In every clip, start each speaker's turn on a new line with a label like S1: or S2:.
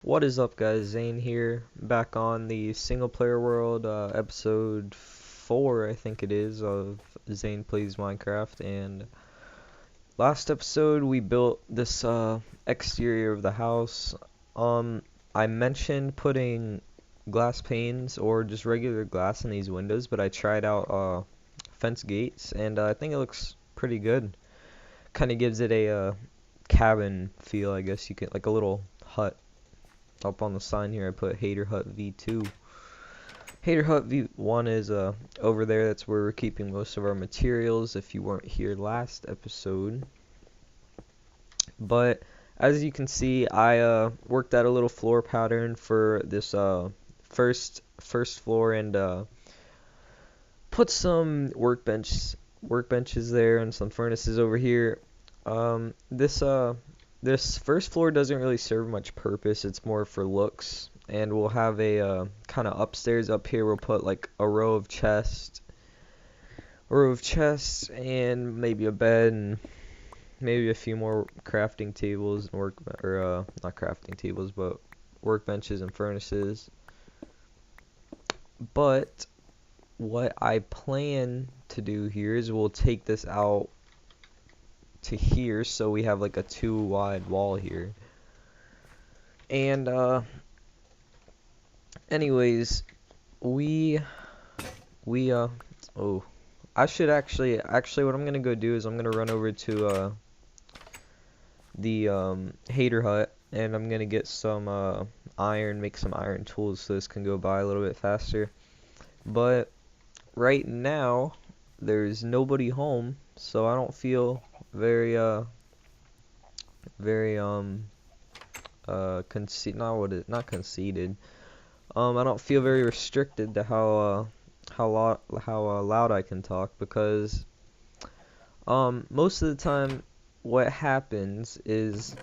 S1: What is up, guys? Zane here, back on the single player world, episode 4, I think it is, of Zane Plays Minecraft. And last episode, we built this exterior of the house. I mentioned putting glass panes or just regular glass in these windows, but I tried out fence gates, and I think it looks pretty good. Kind of gives it a cabin feel, I guess you could, like a little hut. Up on the sign here I put Hater Hut V.2. Hater Hut V.1 is over there. That's where we're keeping most of our materials if you weren't here last episode. But as you can see, I worked out a little floor pattern for this first floor, and put some workbenches there and some furnaces over here. This first floor doesn't really serve much purpose. It's more for looks, and we'll have a kind of upstairs up here. We'll put like a row of chests, and maybe a bed, and maybe a few more crafting tables and not crafting tables, but workbenches and furnaces. But what I plan to do here is we'll take this out to here, so we have like a 2 wide wall here. And anyways, oh, I should actually what I'm gonna go do is I'm gonna run over to the Hater Hut, and I'm gonna get some iron, make some iron tools so this can go by a little bit faster. But right now there's nobody home, so I don't feel very not conceited. I don't feel very restricted to how loud I can talk, because most of the time what happens is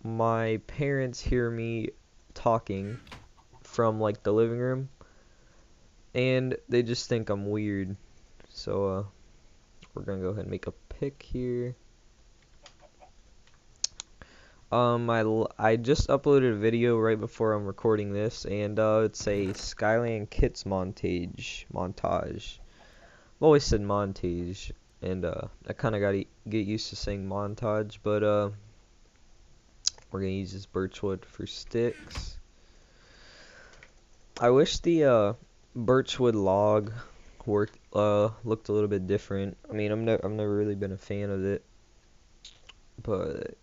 S1: my parents hear me talking from like the living room, and they just think I'm weird. So we're gonna go ahead and make a pick here. I just uploaded a video right before I'm recording this, and it's a Skyland Kits montage. I've always said montage, and I kind of gotta get used to saying montage. But we're gonna use this birchwood for sticks. I wish the birchwood log looked a little bit different. I mean, I've never really been a fan of it, but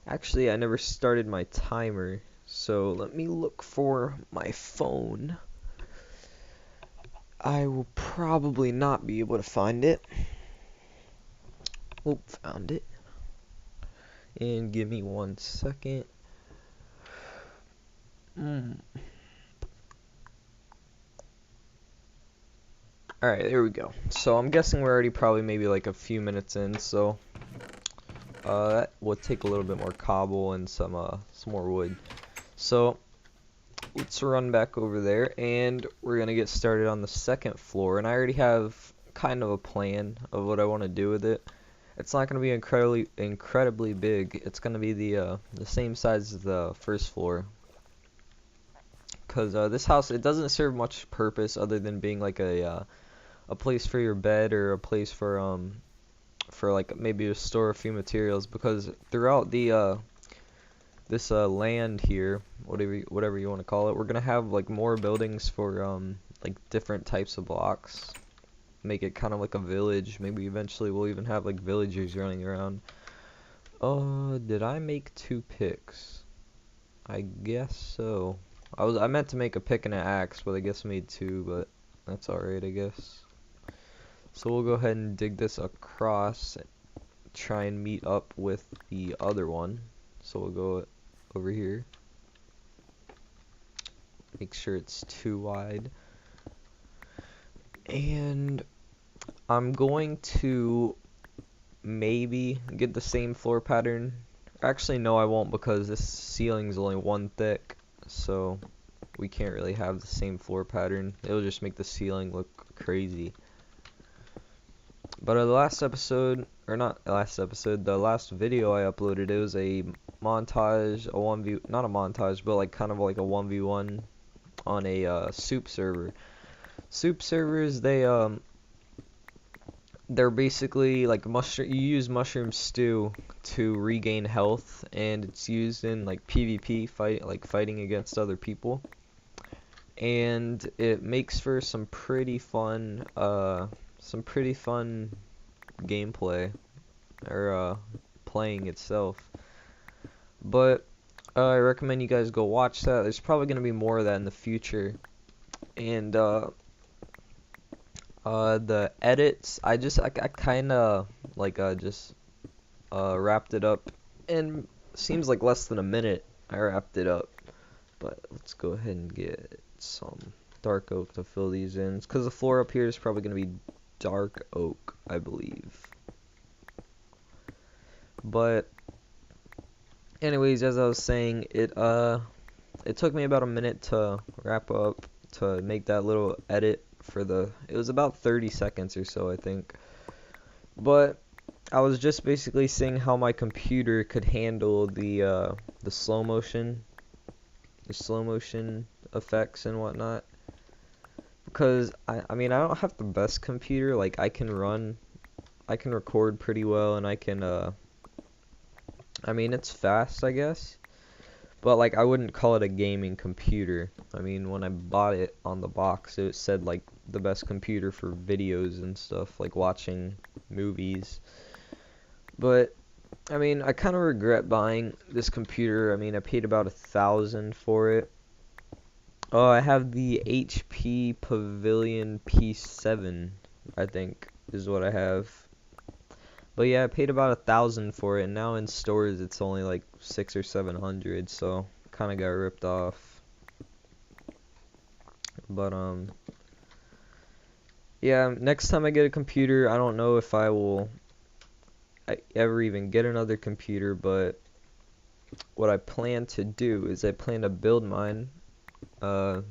S1: actually I never started my timer, so let me look for my phone. I will probably not be able to find it. Oh, found it. And give me 1 second. Alright, there we go. So I'm guessing we're already probably maybe like a few minutes in, so that will take a little bit more cobble and some more wood. So let's run back over there, and we're gonna get started on the second floor. And I already have kind of a plan of what I want to do with it. It's not gonna be incredibly big. It's gonna be the same size as the first floor, because this house, it doesn't serve much purpose other than being like a place for your bed, or a place for like maybe to store a few materials, because throughout the this land here, whatever you want to call it, we're gonna have like more buildings for like different types of blocks. Make it kind of like a village. Maybe eventually we'll even have like villagers running around. Did I make 2 picks? I guess so. I meant to make a pick and an axe, but I guess I made 2, but that's alright, I guess. So we'll go ahead and dig this across, try and meet up with the other one. So we'll go over here, make sure it's 2 wide, and I'm going to maybe get the same floor pattern. Actually, no, I won't, because this ceiling's only 1 thick, so we can't really have the same floor pattern. It'll just make the ceiling look crazy. But the last episode, or not last episode, the last video I uploaded, it was a montage, a 1v, not a montage, but like kind of like a 1v1 on a soup server. Soup servers, they're basically like mushroom. You use mushroom stew to regain health, and it's used in like PvP fighting against other people. And it makes for some pretty fun gameplay, or playing itself. But I recommend you guys go watch that. There's probably gonna be more of that in the future. And the edits, I kind of like just wrapped it up, and seems like less than a minute I wrapped it up. But let's go ahead and get some dark oak to fill these in, because the floor up here is probably going to be dark oak, I believe. But anyways, as I was saying, it took me about a minute to wrap up, to make that little edit for it was about 30 seconds or so, I think. But I was just basically seeing how my computer could handle the slow motion effects and whatnot. Because I mean, I don't have the best computer. Like, I can record pretty well, and I mean, it's fast, I guess. But like, I wouldn't call it a gaming computer. I mean, when I bought it on the box, it said like the best computer for videos and stuff, like watching movies. But I mean, I kind of regret buying this computer. I mean, I paid about $1,000 for it. Oh, I have the HP Pavilion P7, I think, is what I have. But yeah, I paid about $1,000 for it, and now in stores it's only like 600 or 700, so kind of got ripped off. But yeah, next time I get a computer, I don't know if I will ever even get another computer, but what I plan to do is I plan to build mine. I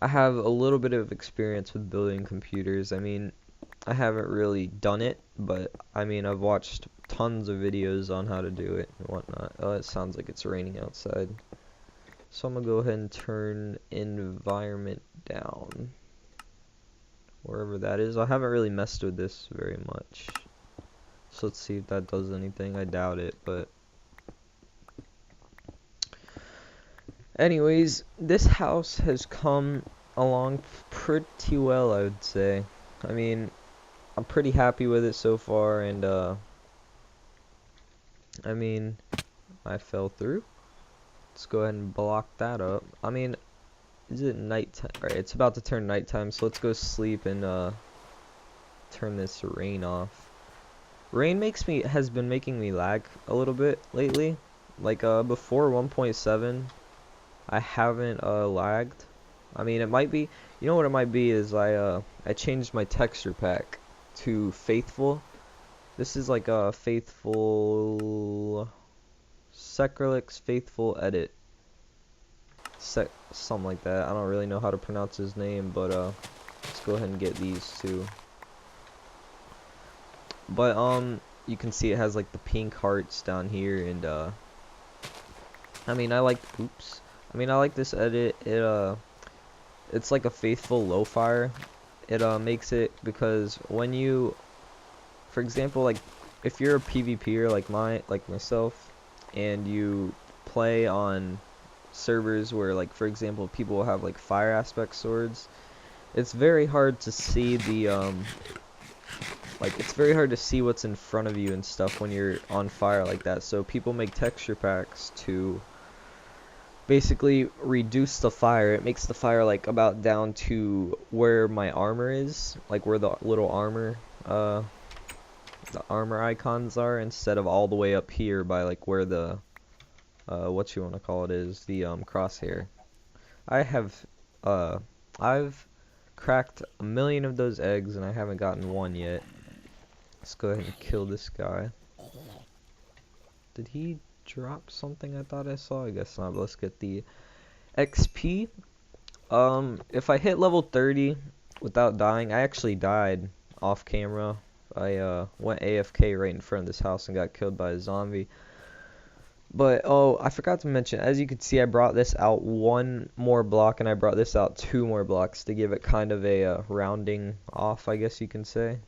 S1: have a little bit of experience with building computers. I mean, I haven't really done it, but I mean, I've watched tons of videos on how to do it and whatnot. Oh, it sounds like it's raining outside. So I'm gonna go ahead and turn environment down, wherever that is. I haven't really messed with this very much. So let's see if that does anything. I doubt it, but anyways, this house has come along pretty well, I would say. I mean, I'm pretty happy with it so far, and I mean, I fell through. Let's go ahead and block that up. I mean, is it nighttime? Alright, it's about to turn nighttime, so let's go sleep and turn this rain off. Rain has been making me lag a little bit lately. Like before 1.7, I haven't lagged. I mean, it might be, you know what it might be is I changed my texture pack to Faithful. This is like a Faithful Secrelix Faithful Edit. Something like that. I don't really know how to pronounce his name, but let's go ahead and get these two. But you can see it has like the pink hearts down here, and I mean, I like this edit. It's like a Faithful low fire. It makes it because when you, for example, like if you're a PvPer like myself, and you play on servers where, like, for example, people will have like fire aspect swords, it's very hard to see it's very hard to see what's in front of you and stuff when you're on fire like that. So people make texture packs to basically reduce the fire. It makes the fire like about down to where my armor is, like where the little armor icons are, instead of all the way up here by like where the what you want to call it is, the crosshair. I've cracked 1,000,000 of those eggs and I haven't gotten one yet. Let's go ahead and kill this guy. Did he drop something I thought I saw? I guess not, but let's get the XP. If I hit level 30 without dying, I actually died off camera. I went AFK right in front of this house and got killed by a zombie. But, oh, I forgot to mention, as you can see, I brought this out one more block, and I brought this out two more blocks to give it kind of a rounding off, I guess you can say.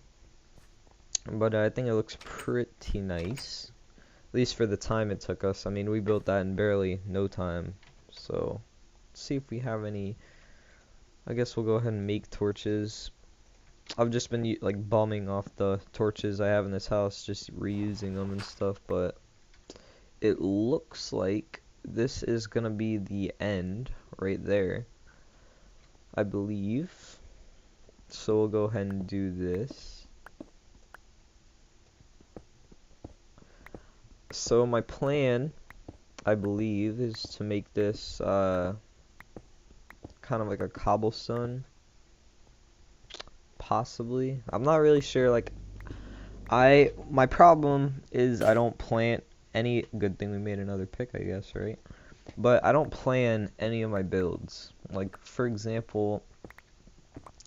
S1: But I think it looks pretty nice, at least for the time it took us. I mean, we built that in barely no time. So, let's see if we have any. I guess we'll go ahead and make torches. I've just been like bombing off the torches I have in this house, just reusing them and stuff, but it looks like this is gonna be the end right there, I believe. So we'll go ahead and do this. So my plan, I believe, is to make this kind of like a cobblestone. Possibly. I'm not really sure. Like, my problem is I don't plant any. Good thing we made another pick, I guess, right? But I don't plan any of my builds. Like, for example,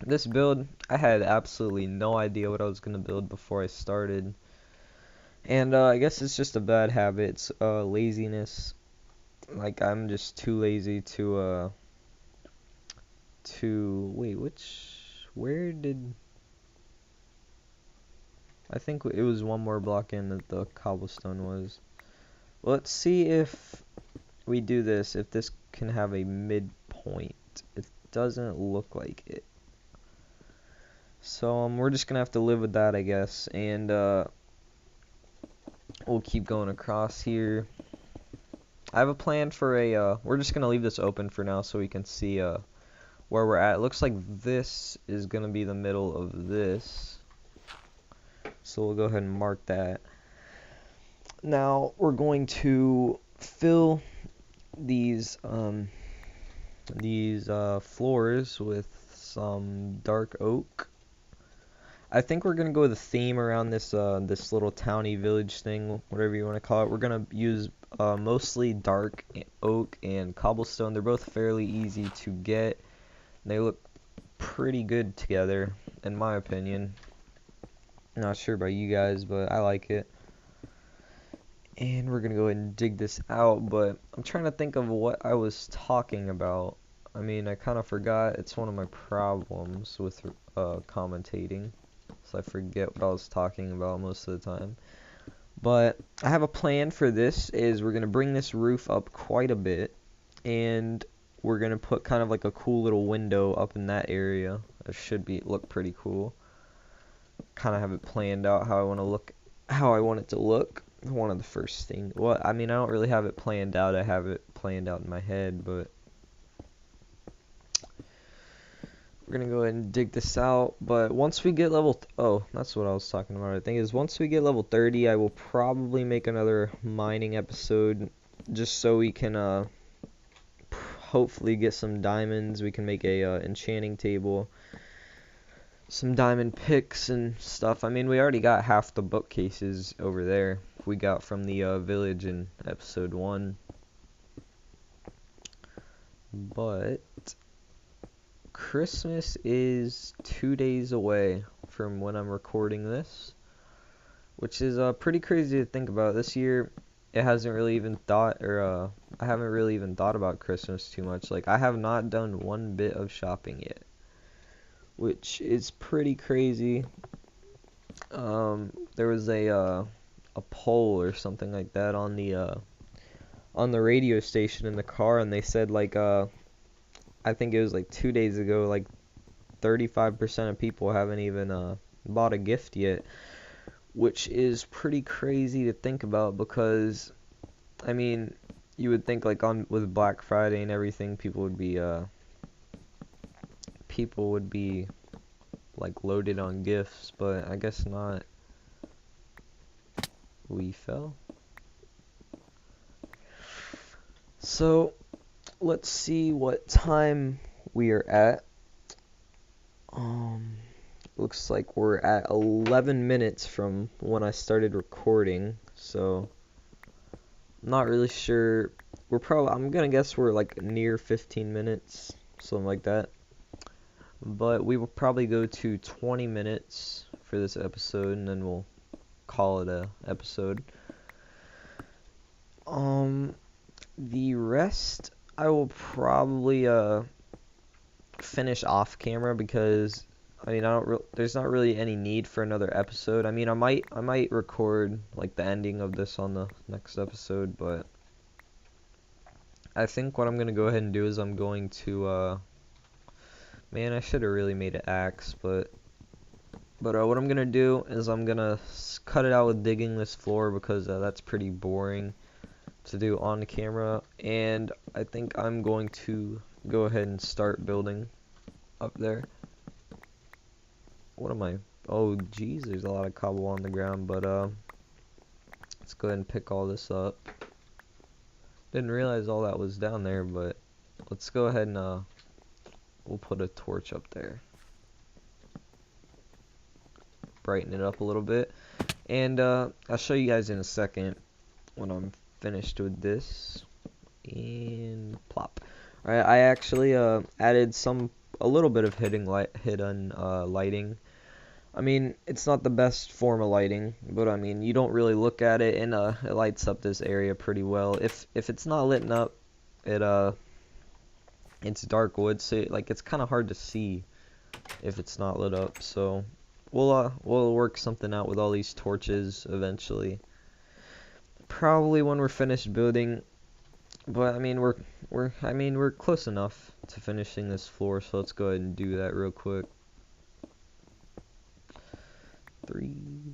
S1: this build, I had absolutely no idea what I was gonna build before I started, and I guess it's just a bad habit. It's laziness. Like, I'm just too lazy to wait. Where did I think it was one more block in that the cobblestone was. Let's see if we do this, if this can have a midpoint. It doesn't look like it. So we're just gonna have to live with that, I guess, and we'll keep going across here. I have a plan for a we're just gonna leave this open for now so we can see where we're at. It looks like this is gonna be the middle of this. So we'll go ahead and mark that. Now we're going to fill these floors with some dark oak. I think we're gonna go with a theme around this this little towny village thing, whatever you want to call it. We're gonna use mostly dark oak and cobblestone. They're both fairly easy to get. They look pretty good together, in my opinion. Not sure about you guys, but I like it. And we're gonna go ahead and dig this out, but I'm trying to think of what I was talking about. I mean, I kind of forgot. It's one of my problems with commentating, so I forget what I was talking about most of the time. But I have a plan for this. Is we're gonna bring this roof up quite a bit, and we're gonna put kind of like a cool little window up in that area. It should look pretty cool. Kind of have it planned out how I want it to look. One of the first things. Well, I mean, I don't really have it planned out. I have it planned out in my head, but we're gonna go ahead and dig this out. But once we get level, oh, that's what I was talking about. I think is once we get level 30, I will probably make another mining episode, just so we can hopefully get some diamonds. We can make a enchanting table, some diamond picks and stuff. I mean, we already got half the bookcases over there we got from the village in episode 1. But Christmas is 2 days away from when I'm recording this, which is pretty crazy to think about. This year, it hasn't really even I haven't really even thought about Christmas too much. Like, I have not done one bit of shopping yet, which is pretty crazy. There was a poll or something like that on the radio station in the car, and they said, like, I think it was like 2 days ago, like 35% of people haven't even bought a gift yet, which is pretty crazy to think about, because I mean, you would think like with Black Friday and everything, people would be like loaded on gifts, but I guess not. We fell. So let's see what time we are at. Looks like we're at 11 minutes from when I started recording, so I'm not really sure. I'm gonna guess we're like near 15 minutes, something like that. But we will probably go to 20 minutes for this episode, and then we'll call it a episode. The rest I will probably finish off camera, because I mean there's not really any need for another episode. I mean, I might record like the ending of this on the next episode, but I think what I'm gonna go ahead and do is I'm going to man, I should have really made an axe, but what I'm gonna do is I'm gonna cut it out with digging this floor, because that's pretty boring to do on camera, and I think I'm going to go ahead and start building up there. What am I? Oh geez, there's a lot of cobble on the ground, but let's go ahead and pick all this up. Didn't realize all that was down there, but let's go ahead and we'll put a torch up there. Brighten it up a little bit, and I'll show you guys in a second when I'm finished with this. And plop. Alright, I actually added a little bit of hidden lighting. I mean, it's not the best form of lighting, but I mean, you don't really look at it, and it lights up this area pretty well. If it's not lit up, it's dark wood, so like it's kind of hard to see if it's not lit up. So we'll work something out with all these torches eventually. Probably when we're finished building, but I mean we're close enough to finishing this floor, so let's go ahead and do that real quick. 3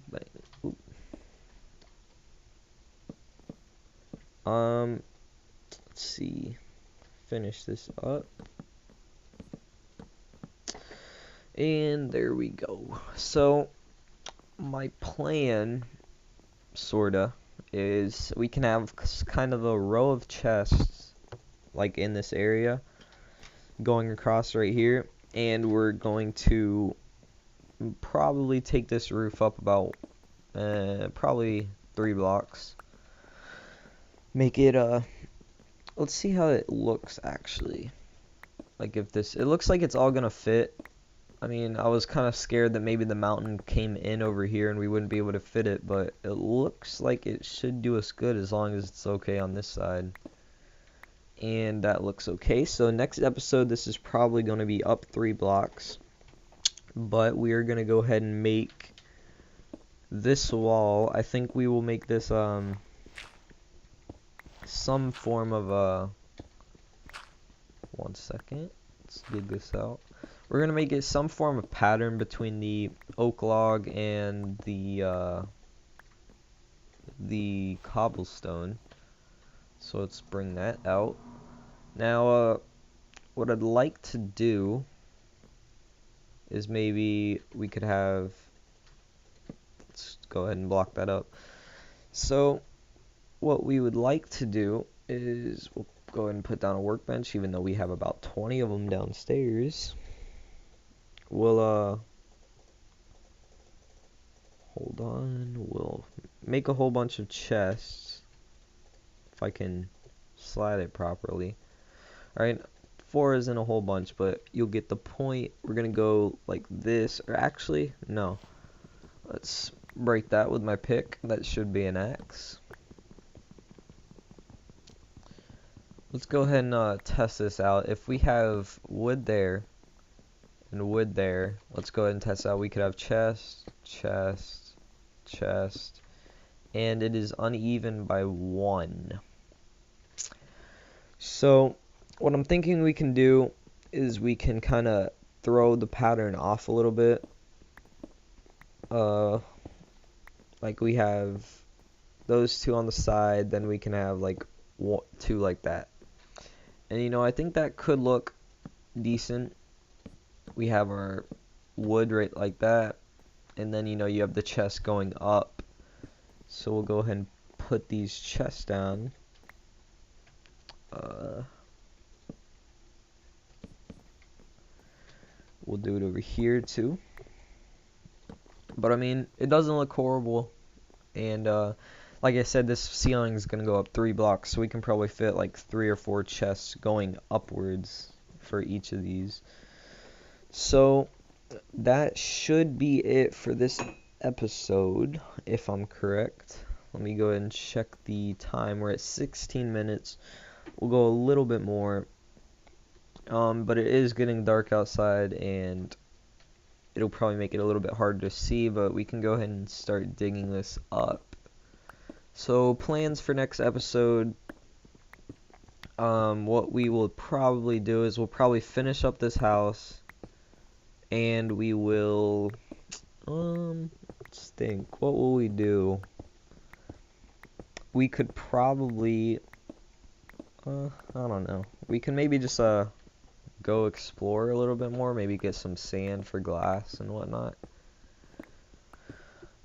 S1: bang. Ooh. Let's see. Finish this up. And there we go. So my plan, sorta, is we can have kind of a row of chests like in this area going across right here, and we're going to probably take this roof up about probably 3 blocks. Make it let's see how it looks actually. Like if it looks like it's all gonna fit. I mean, I was kind of scared that maybe the mountain came in over here and we wouldn't be able to fit it, but it looks like it should do us good as long as it's okay on this side. And that looks okay. So next episode, this is probably going to be up 3 blocks, but we are going to go ahead and make this wall. I think we will make this some form of one second, let's dig this out. We're gonna make it some form of pattern between the oak log and the cobblestone. So let's bring that out. Now what I'd like to do is maybe we could have, let's go ahead and block that up. So what we would like to do is we'll go ahead and put down a workbench, even though we have about 20 of them downstairs. We'll hold on, we'll make a whole bunch of chests if I can slide it properly. Alright, 4 isn't a whole bunch, but you'll get the point. We're gonna go like this, or actually no, let's break that with my pick. That should be an axe. Let's go ahead and test this out. If we have wood there and wood there, let's go ahead and test out. We could have chest, chest, chest, and it is uneven by 1. So what I'm thinking we can do is we can kind of throw the pattern off a little bit. Like we have those 2 on the side, then we can have like 2 like that. And you know, I think that could look decent. We have our wood right like that, and then you know you have the chest going up. So we'll go ahead and put these chests down. We'll do it over here too. But I mean, it doesn't look horrible, and like I said, this ceiling is gonna go up 3 blocks, so we can probably fit like 3 or 4 chests going upwards for each of these. So that should be it for this episode, if I'm correct. Let me go ahead and check the time. We're at 16 minutes. We'll go a little bit more. But it is getting dark outside, and it'll probably make it a little bit harder to see, but we can go ahead and start digging this up. So plans for next episode, what we will probably do is we'll probably finish up this house, and we will, let's think, what will we do? We could probably, I don't know, we can maybe just, go explore a little bit more, maybe get some sand for glass and whatnot.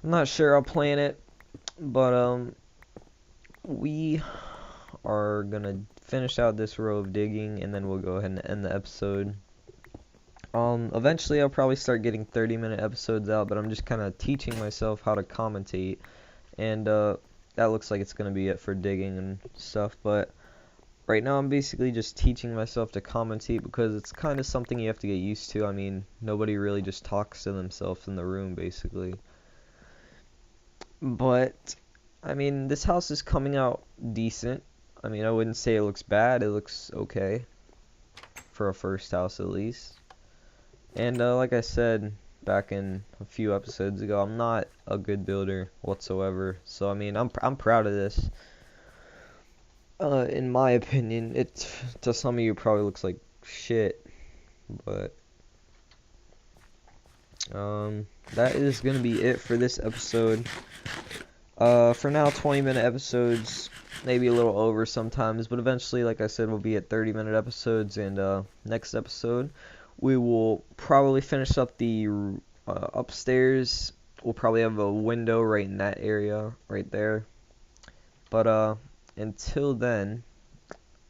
S1: I'm not sure I'll plan it, but we are gonna finish out this row of digging, and then we'll go ahead and end the episode. Eventually I'll probably start getting 30-minute episodes out, but I'm just kind of teaching myself how to commentate, and that looks like it's gonna be it for digging and stuff. But right now I'm basically just teaching myself to commentate because it's kind of something you have to get used to. I mean, nobody really just talks to themselves in the room, basically. But I mean, this house is coming out decent. I mean, I wouldn't say it looks bad. It looks okay for a first house at least. And like I said back in a few episodes ago, I'm not a good builder whatsoever. So I mean, I'm proud of this. In my opinion, it to some of you probably looks like shit, but that is gonna be it for this episode. For now, 20-minute episodes, maybe a little over sometimes, but eventually, like I said, we'll be at 30-minute episodes, and next episode, we will probably finish up the upstairs. We'll probably have a window right in that area, right there. But until then,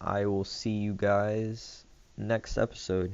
S1: I will see you guys next episode.